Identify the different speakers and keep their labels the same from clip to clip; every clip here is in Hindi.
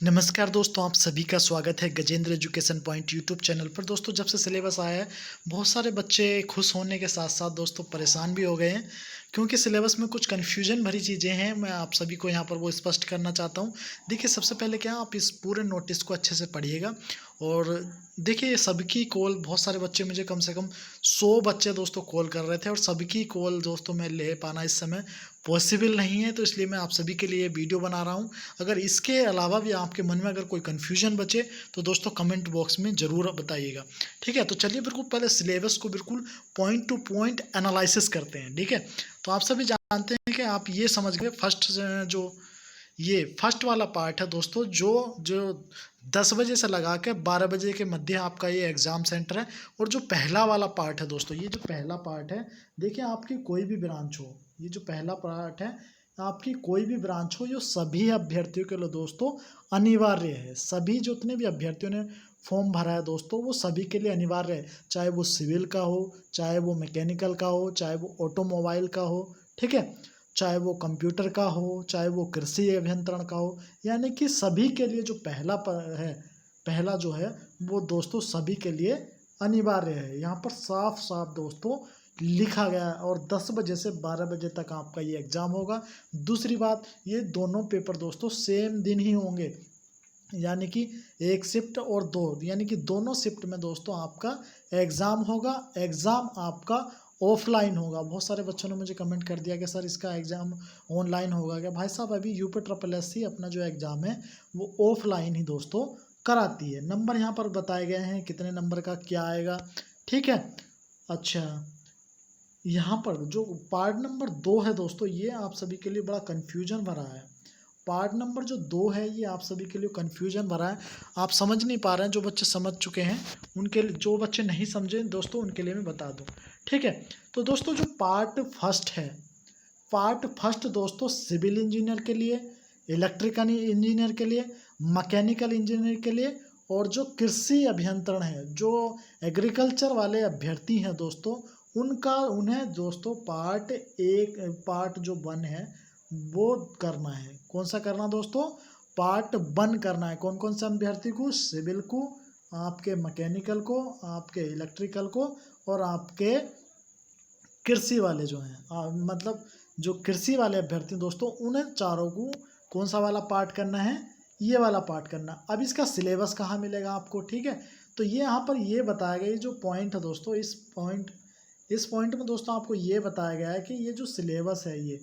Speaker 1: नमस्कार दोस्तों, आप सभी का स्वागत है Gajendra education point YouTube channel पर। दोस्तों, जब से सिलेबस आया है, बहुत सारे बच्चे खुश होने के साथ-साथ दोस्तों परेशान भी हो गए हैं, क्योंकि सिलेबस में कुछ कन्फ्यूजन भरी चीज़ें हैं। मैं आप सभी को यहाँ पर वो स्पष्ट करना चाहता हूँ। देखिए, सबसे पहले क्या आप इस पूरे नोटिस को अच्छे से पढ़िएगा और देखिए, सबकी कॉल बहुत सारे बच्चे मुझे कम से कम 100 बच्चे दोस्तों कॉल कर रहे थे और सबकी कॉल दोस्तों मैं ले पाना इस समय पॉसिबल नहीं है, तो इसलिए मैं आप सभी के लिए वीडियो बना रहा हूँ। अगर इसके अलावा भी आपके मन में अगर कोई कन्फ्यूजन बचे तो दोस्तों कमेंट बॉक्स में ज़रूर बताइएगा, ठीक है? तो चलिए बिल्कुल पहले सिलेबस को बिल्कुल पॉइंट टू पॉइंट एनालिसिस करते हैं, ठीक है? तो आप सभी जानते हैं कि आप ये समझ गए ये फर्स्ट वाला पार्ट है दोस्तों, जो जो 10 बजे से लगा के 12 बजे के मध्य आपका ये एग्ज़ाम सेंटर है। और जो पहला वाला पार्ट है दोस्तों, ये जो पहला पार्ट है, देखिए आपकी कोई भी ब्रांच हो, ये जो पहला पार्ट है, आपकी कोई भी ब्रांच हो, ये सभी अभ्यर्थियों के लिए दोस्तों अनिवार्य है। सभी जितने भी अभ्यर्थियों ने फॉर्म भरा है दोस्तों, वो सभी के लिए अनिवार्य है। चाहे वो सिविल का हो, चाहे वो मैकेनिकल का हो, चाहे वो ऑटोमोबाइल का हो, ठीक है? चाहे वो कंप्यूटर का हो, चाहे वो कृषि अभियंत्रण का हो, यानी कि सभी के लिए जो पहला जो है वो दोस्तों सभी के लिए अनिवार्य है। यहाँ पर साफ-साफ दोस्तों लिखा गया है और 10 बजे से 12 बजे तक आपका ये एग्ज़ाम होगा। दूसरी बात, ये दोनों पेपर दोस्तों सेम दिन ही होंगे, यानी कि 1 शिफ्ट और 2, यानी कि दोनों शिफ्ट में दोस्तों आपका एग्ज़ाम होगा। एग्ज़ाम आपका ऑफ़लाइन होगा। बहुत सारे बच्चों ने मुझे कमेंट कर दिया कि सर इसका एग्ज़ाम ऑनलाइन होगा क्या? भाई साहब, अभी यूपी ट्रिपल एससी अपना जो एग्ज़ाम है वो ऑफ़लाइन ही दोस्तों कराती है। नंबर यहाँ पर बताए गए हैं, कितने नंबर का क्या आएगा, ठीक है? अच्छा, यहाँ पर जो पार्ट नंबर 2 है दोस्तों, ये आप सभी के लिए बड़ा कन्फ्यूजन भरा है। पार्ट नंबर जो 2 है, ये आप सभी के लिए कन्फ्यूजन भरा है। आप समझ नहीं पा रहे हैं, जो बच्चे समझ चुके हैं उनके लिए, जो बच्चे नहीं समझे दोस्तों उनके लिए मैं बता दूँ, ठीक है? तो दोस्तों जो पार्ट फर्स्ट है, पार्ट फर्स्ट दोस्तों सिविल इंजीनियर के लिए, इलेक्ट्रिकल इंजीनियर के लिए, मैकेनिकल इंजीनियर के लिए और जो कृषि अभियंत्रण है, जो एग्रीकल्चर वाले अभ्यर्थी हैं दोस्तों, उन्हें दोस्तों पार्ट जो 1 है वो करना है। कौन सा करना दोस्तों? पार्ट 1 करना है। कौन-कौन से अभ्यर्थी को? सिविल को, आपके मैकेनिकल को, आपके इलेक्ट्रिकल को और आपके कृषि वाले जो हैं, मतलब जो कृषि वाले अभ्यर्थी दोस्तों, उन्हें चारों को कौन सा वाला पार्ट करना है? ये वाला पार्ट करना। अब इसका सिलेबस कहाँ मिलेगा आपको, ठीक है? तो ये यहाँ पर ये बताया गया, ये जो पॉइंट है दोस्तों, इस पॉइंट में दोस्तों आपको ये बताया गया है कि ये जो सिलेबस है ये,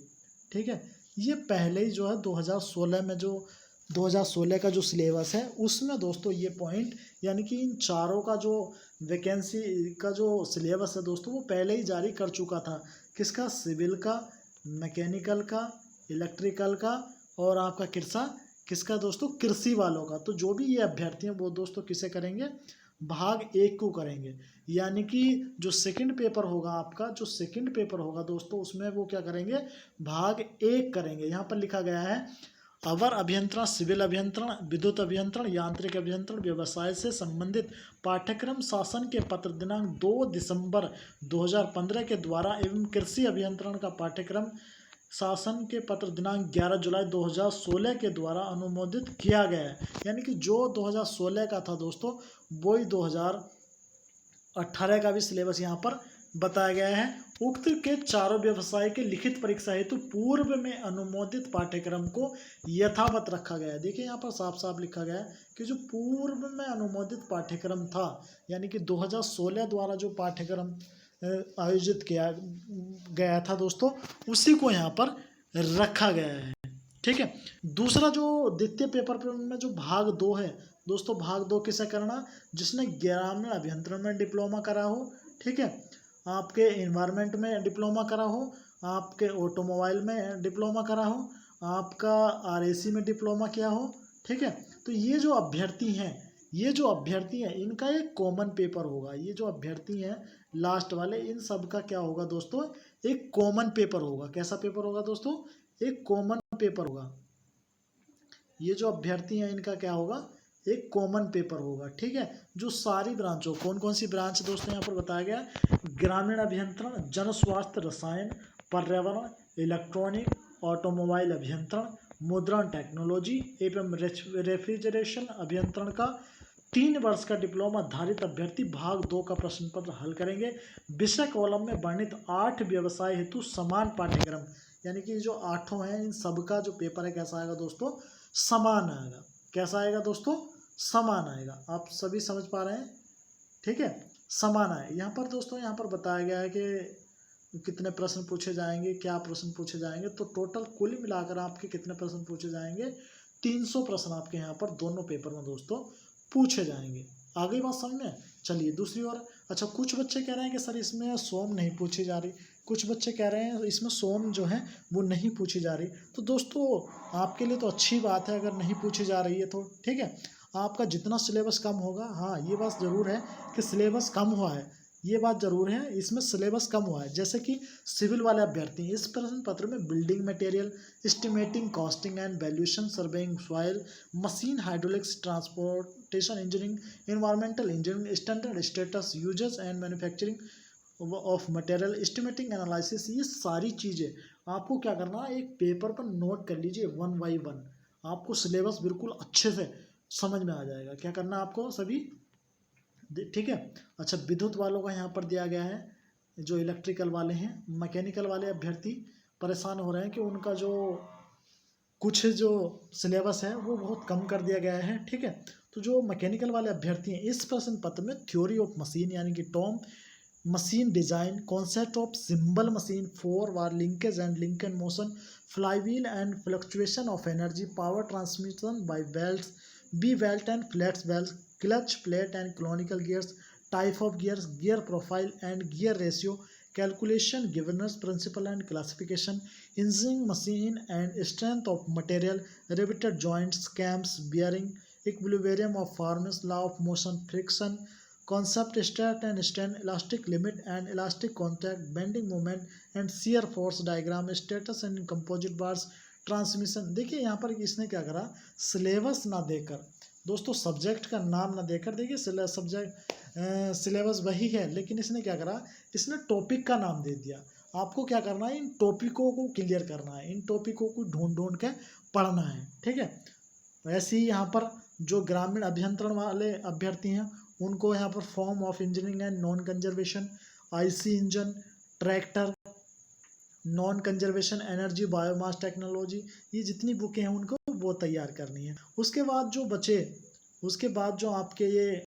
Speaker 1: ठीक है? ये पहले ही जो है 2016 का जो सिलेबस है उसमें दोस्तों ये पॉइंट, यानी कि इन चारों का जो वैकेंसी का जो सिलेबस है दोस्तों, वो पहले ही जारी कर चुका था। किसका? सिविल का, मैकेनिकल का, इलेक्ट्रिकल का और आपका किसका दोस्तों? कृषि वालों का। तो जो भी ये अभ्यर्थी हैं वो दोस्तों किसे करेंगे? भाग 1 को करेंगे। यानी कि जो सेकंड पेपर होगा आपका, जो सेकंड पेपर होगा दोस्तों, उसमें वो क्या करेंगे? भाग 1 करेंगे। यहाँ पर लिखा गया है, अवर अभियंत्रण, सिविल अभियंत्रण, विद्युत अभियंत्रण, यांत्रिक अभियंत्रण, व्यवसाय से संबंधित पाठ्यक्रम शासन के पत्र दिनांक 2 दिसंबर 2015 के द्वारा एवं कृषि अभियंत्रण का पाठ्यक्रम शासन के पत्र दिनांक 11 जुलाई 2016 के द्वारा अनुमोदित किया गया है। यानी कि जो 2016 का था दोस्तों, वही 2018 का भी सिलेबस यहाँ पर बताया गया है। उक्त के चारों व्यवसाय के लिखित परीक्षा हेतु पूर्व में अनुमोदित पाठ्यक्रम को यथावत रखा गया है। देखिए यहाँ पर साफ साफ लिखा गया है कि जो पूर्व में अनुमोदित पाठ्यक्रम था, यानी कि 2016 द्वारा जो पाठ्यक्रम आयोजित किया गया था दोस्तों, उसी को यहाँ पर रखा गया है, ठीक है? दूसरा जो द्वितीय पेपर में जो भाग 2 है दोस्तों, भाग 2 किसे करना? जिसने ग्रामीण अभियंत्रण में डिप्लोमा करा हो, ठीक है? आपके इन्वायरमेंट में डिप्लोमा करा हो, आपके ऑटोमोबाइल में डिप्लोमा करा हो, आपका आरएसी में डिप्लोमा किया हो, ठीक है? तो ये जो अभ्यर्थी हैं इनका एक कॉमन पेपर होगा। ये जो अभ्यर्थी हैं लास्ट वाले, इन सब का क्या होगा दोस्तों? एक कॉमन पेपर होगा। कैसा पेपर होगा दोस्तों? एक कॉमन पेपर होगा। ये जो अभ्यर्थी हैं इनका क्या होगा? एक कॉमन पेपर होगा, ठीक है? जो सारी ब्रांचों, कौन कौन सी ब्रांच दोस्तों यहाँ पर बताया गया है? ग्रामीण अभियंत्रण, जन स्वास्थ्य, रसायन, पर्यावरण, इलेक्ट्रॉनिक, ऑटोमोबाइल अभियंत्रण, मुद्रण टेक्नोलॉजी एवं रेफ्रिजरेशन अभियंत्रण का 3 वर्ष का डिप्लोमा धारित अभ्यर्थी भाग 2 का प्रश्न पत्र हल करेंगे। विषय कॉलम में वर्णित 8 व्यवसाय हेतु समान पाठ्यक्रम, यानी कि जो 8 हैं इन सबका जो पेपर है कैसा आएगा दोस्तों, समान आएगा। कैसा आएगा दोस्तों, समान आएगा। आप सभी समझ पा रहे हैं, ठीक है, समान आए। यहाँ पर दोस्तों यहाँ पर बताया गया है कि कितने प्रश्न पूछे जाएंगे, क्या प्रश्न पूछे जाएंगे। तो टोटल कुल मिलाकर आपके कितने प्रश्न पूछे जाएंगे, 300 प्रश्न आपके यहाँ पर दोनों पेपर में दोस्तों पूछे जाएंगे। आ गई बात समझ में। चलिए दूसरी ओर, अच्छा कुछ बच्चे कह रहे हैं कि सर इसमें सोम नहीं पूछी जा रही, कुछ बच्चे कह रहे हैं इसमें सोम जो है वो नहीं पूछी जा रही। तो दोस्तों आपके लिए तो अच्छी बात है अगर नहीं पूछी जा रही है तो, ठीक है। आपका जितना सिलेबस कम होगा, हाँ ये बात ज़रूर है कि सिलेबस कम हुआ है, ये बात ज़रूर है, इसमें सिलेबस कम हुआ है। जैसे कि सिविल वाले अभ्यर्थी इस प्रश्न पत्र में building material, estimating, costing and valuation, surveying soil, machine, hydraulics, transportation engineering, environmental engineering, standard status, uses and manufacturing of material, estimating, analysis, ये सारी चीज़ें आपको क्या करना है, एक पेपर पर नोट कर लीजिए 1 बाई 1। आपको सिलेबस बिल्कुल अच्छे से समझ में आ जाएगा। क्या करना है आपको सभी, ठीक है। अच्छा विद्युत वालों का यहाँ पर दिया गया है, जो इलेक्ट्रिकल वाले हैं, मैकेनिकल वाले अभ्यर्थी परेशान हो रहे हैं कि उनका जो कुछ जो सिलेबस है वो बहुत कम कर दिया गया है, ठीक है। तो जो मैकेनिकल वाले अभ्यर्थी हैं इस प्रश्न पत्र में थ्योरी ऑफ मशीन यानी कि TOM, machine design, concept of simple machine, four bar linkage and link and motion, flywheel and fluctuation of energy, power transmission by belts, V belt and flats belt, clutch plate and conical gears, type of gears, gear profile and gear ratio, calculation, governance principle and classification, engineering machine and strength of material, riveted joints, cams, bearing, equilibrium of forms, law of motion, friction, concept, start and stand, elastic limit and elastic contact, bending moment and shear force diagram, status and composite bars, transmission. देखिए यहाँ पर इसने क्या करा, सिलेबस ना देकर दोस्तों, सब्जेक्ट का नाम ना देकर, देखिए सब्जेक्ट सिलेबस वही है लेकिन इसने क्या करा, इसने टॉपिक का नाम दे दिया। आपको क्या करना है, इन टॉपिकों को क्लियर करना है, इन टॉपिकों को ढूंढ ढूंढ के पढ़ना है, ठीक है। वैसे ही यहाँ पर जो ग्रामीण अभियंत्रण वाले अभ्यर्थी हैं उनको यहाँ पर form of engineering and non conservation, IC engine, tractor, non conservation, energy, biomass technology, ये जितनी बुकें हैं उनको वो तैयार करनी है। उसके बाद जो बचे, उसके बाद जो आपके ये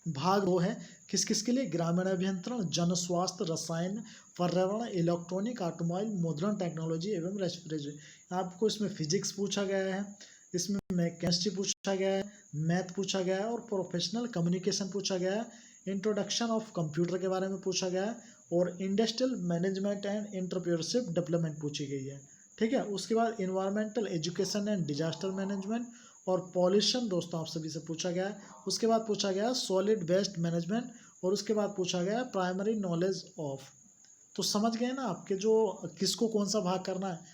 Speaker 1: भाग वो है किस किस के लिए, ग्रामीण अभियंत्रण, जन स्वास्थ्य, रसायन, पर्यावरण, इलेक्ट्रॉनिक, ऑटोमोबाइल, मुद्रण टेक्नोलॉजी एवं रेफ्रिजरेशन। आपको इसमें फिजिक्स पूछा गया है, इसमें केमिस्ट्री पूछा गया है, मैथ पूछा गया है और प्रोफेशनल कम्युनिकेशन पूछा गया है, इंट्रोडक्शन ऑफ कंप्यूटर के बारे में पूछा गया है और industrial management and entrepreneurship development पूछी गई है, ठीक है। उसके बाद environmental education and disaster management और पॉल्यूशन दोस्तों आप सभी से पूछा गया है। उसके बाद पूछा गया सॉलिड वेस्ट मैनेजमेंट और उसके बाद पूछा गया प्राइमरी नॉलेज ऑफ। तो समझ गए ना आपके जो किसको कौन सा भाग करना है।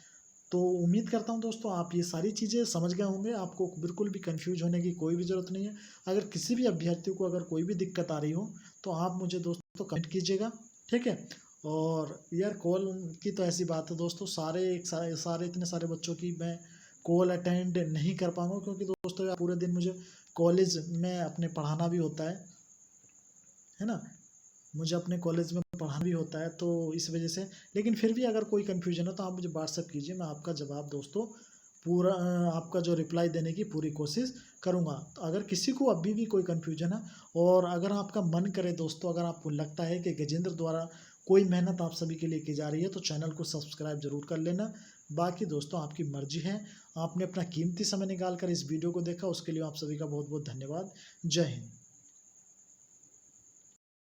Speaker 1: तो उम्मीद करता हूँ दोस्तों आप ये सारी चीज़ें समझ गए होंगे, आपको बिल्कुल भी कंफ्यूज होने की कोई भी ज़रूरत नहीं है। अगर किसी भी अभ्यर्थी को अगर कोई भी दिक्कत आ रही हो तो आप मुझे दोस्तों कमेंट कीजिएगा, ठीक है। और यार कॉल की तो ऐसी बात है दोस्तों, सारे इतने सारे बच्चों की मैं कॉल अटेंड नहीं कर पाऊँगा क्योंकि दोस्तों यार पूरे दिन मुझे कॉलेज में अपने पढ़ाना भी होता है ना, मुझे अपने कॉलेज में पढ़ाना भी होता है तो इस वजह से। लेकिन फिर भी अगर कोई कन्फ्यूजन हो तो आप मुझे व्हाट्सएप कीजिए, मैं आपका जवाब दोस्तों पूरा आपका जो रिप्लाई देने की पूरी कोशिश करूँगा। तो अगर किसी को अभी भी कोई कन्फ्यूजन है और अगर आपका मन करे दोस्तों, अगर आपको लगता है कि गजेंद्र द्वारा कोई मेहनत आप सभी के लिए की जा रही है तो चैनल को सब्सक्राइब जरूर कर लेना। बाकी दोस्तों आपकी मर्जी है, आपने अपना कीमती समय निकाल कर इस वीडियो को देखा उसके लिए आप सभी का बहुत बहुत धन्यवाद। जय हिंद।